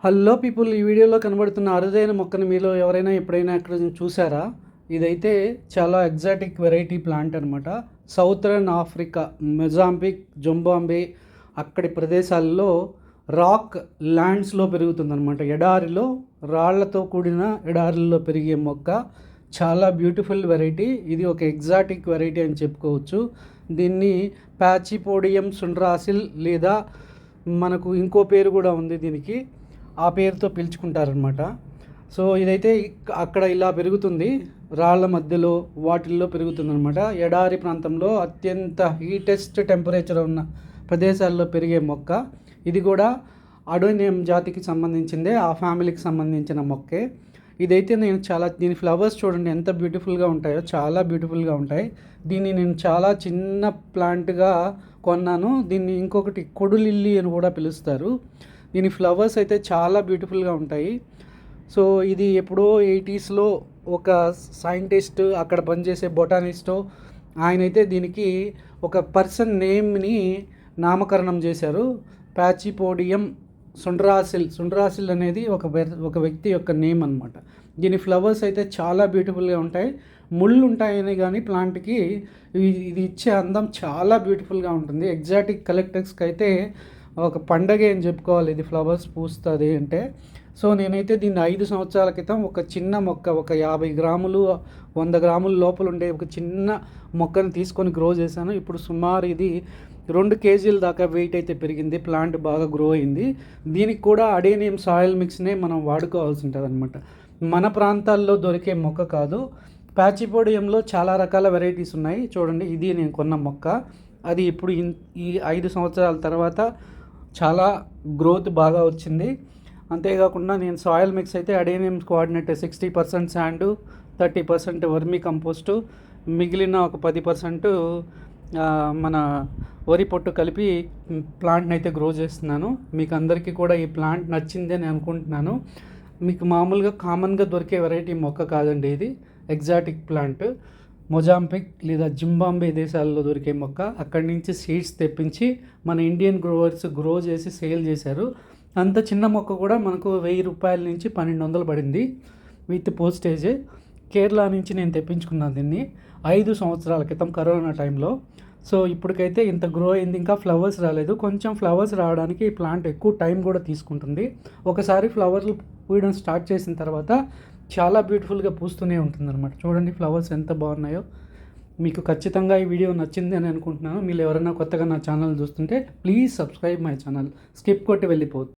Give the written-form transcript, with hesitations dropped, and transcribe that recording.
Hello people, ఈ వీడియోలో కనబడుతున్న అరుదైన మొక్కను మీలో ఎవరైనా ఎప్పుడైనా ఎక్కడ చూసారా? ఇదైతే చాలా ఎగ్జాటిక్ వెరైటీ ప్లాంట్ అనమాట. సౌతరన్ ఆఫ్రికా, మొజాంబిక్, జింబాబ్వే అక్కడి ప్రదేశాల్లో రాక్ ల్యాండ్స్లో పెరుగుతుందన్నమాట. ఎడారిలో, రాళ్లతో కూడిన ఎడారిలో పెరిగే మొక్క. చాలా బ్యూటిఫుల్ వెరైటీ. ఇది ఒక ఎగ్జాటిక్ వెరైటీ అని చెప్పుకోవచ్చు. దీన్ని ప్యాచిపోడియం సుండ్రాసిల్ లేదా మనకు ఇంకో పేరు కూడా ఉంది దీనికి, ఆ పేరుతో పిలుచుకుంటారనమాట. సో ఇదైతే అక్కడ ఇలా పెరుగుతుంది, రాళ్ల మధ్యలో వాటిల్లో పెరుగుతుందనమాట. ఎడారి ప్రాంతంలో అత్యంత హీటెస్ట్ టెంపరేచర్ ఉన్న ప్రదేశాల్లో పెరిగే మొక్క. ఇది కూడా అడోనియం జాతికి సంబంధించిందే, ఆ ఫ్యామిలీకి సంబంధించిన మొక్కే. ఇదైతే నేను దీని ఫ్లవర్స్ చూడండి ఎంత బ్యూటిఫుల్గా ఉంటాయో, చాలా బ్యూటిఫుల్గా ఉంటాయి. దీన్ని నేను చాలా చిన్న ప్లాంట్గా కొన్నాను. దీన్ని ఇంకొకటి కొడు లిల్లీ అని కూడా పిలుస్తారు. దీని ఫ్లవర్స్ అయితే చాలా బ్యూటిఫుల్గా ఉంటాయి. సో ఇది ఎప్పుడో 80స్లో ఒక సైంటిస్ట్, అక్కడ పనిచేసే బొటానిస్టో, ఆయనైతే దీనికి ఒక పర్సన్ నేమ్ని నామకరణం చేశారు. ప్యాచిపోడియం సుండ్రాసిల్ అనేది ఒక వ్యక్తి యొక్క నేమ్ అనమాట. దీని ఫ్లవర్స్ అయితే చాలా బ్యూటిఫుల్గా ఉంటాయి. ముళ్ళు ఉంటాయని కానీ ప్లాంట్కి ఇది ఇచ్చే అందం చాలా బ్యూటిఫుల్గా ఉంటుంది. ఎగ్జాటిక్ కలెక్టర్స్కి అయితే ఒక పండగే అని చెప్పుకోవాలి ఇది ఫ్లవర్స్ పూస్తుంది అంటే. సో నేనైతే దీన్ని 5 సంవత్సరాల క్రితం ఒక చిన్న మొక్క, ఒక 50 గ్రాములు 100 గ్రాముల లోపల ఉండే ఒక చిన్న మొక్కను తీసుకొని గ్రో చేశాను. ఇప్పుడు సుమారు ఇది 2 కేజీల దాకా వెయిట్ అయితే పెరిగింది. ప్లాంట్ బాగా గ్రో అయింది. దీనికి కూడా అడేనియం సాయిల్ మిక్స్నే మనం వాడుకోవాల్సి ఉంటుంది అనమాట. మన ప్రాంతాల్లో దొరికే మొక్క కాదు. ప్యాచిపోడియంలో చాలా రకాల వెరైటీస్ ఉన్నాయి. చూడండి, ఇది నేను కొన్న మొక్క. అది ఇప్పుడు ఈ 5 సంవత్సరాల తర్వాత చాలా గ్రోత్ బాగా వచ్చింది. అంతేకాకుండా నేను సాయిల్ మిక్స్ అయితే adenium coordinate 60% sand, 30% vermi compost, మిగిలిన ఒక 10% మన వరి పొట్టు కలిపి ప్లాంట్ని అయితే గ్రో చేస్తున్నాను. మీకు అందరికీ కూడా ఈ ప్లాంట్ నచ్చింది అని అనుకుంటున్నాను. మీకు మామూలుగా కామన్గా దొరికే వెరైటీ మొక్క కాదండి ఇది. Exotic plant. మొజాంబిక్ లేదా జింబాబ్వే దేశాల్లో దొరికే మొక్క. అక్కడి నుంచి సీడ్స్ తెప్పించి మన ఇండియన్ గ్రోవర్స్ గ్రో చేసి సేల్ చేశారు. అంత చిన్న మొక్క కూడా మనకు 1000 రూపాయల నుంచి 1200 పడింది విత్ పోస్టేజ్. కేరళ నుంచి నేను తెప్పించుకున్నాను దీన్ని 5 సంవత్సరాల క్రితం కరోనా టైంలో. సో ఇప్పటికైతే ఇంత గ్రో అయింది. ఇంకా ఫ్లవర్స్ రాలేదు. కొంచెం ఫ్లవర్స్ రావడానికి ఈ ప్లాంట్ ఎక్కువ టైం కూడా తీసుకుంటుంది. ఒకసారి ఫ్లవర్లు పూయడం స్టార్ట్ చేసిన తర్వాత చాలా బ్యూటిఫుల్గా పూస్తూనే ఉంటుందన్నమాట. చూడండి ఫ్లవర్స్ ఎంత బాగున్నాయో. మీకు ఖచ్చితంగా ఈ వీడియో నచ్చింది అని అనుకుంటున్నాను. మీరు ఎవరైనా కొత్తగా నా ఛానల్ చూస్తుంటే please subscribe my channel. Skip కొట్టి వెళ్ళిపోవద్దు.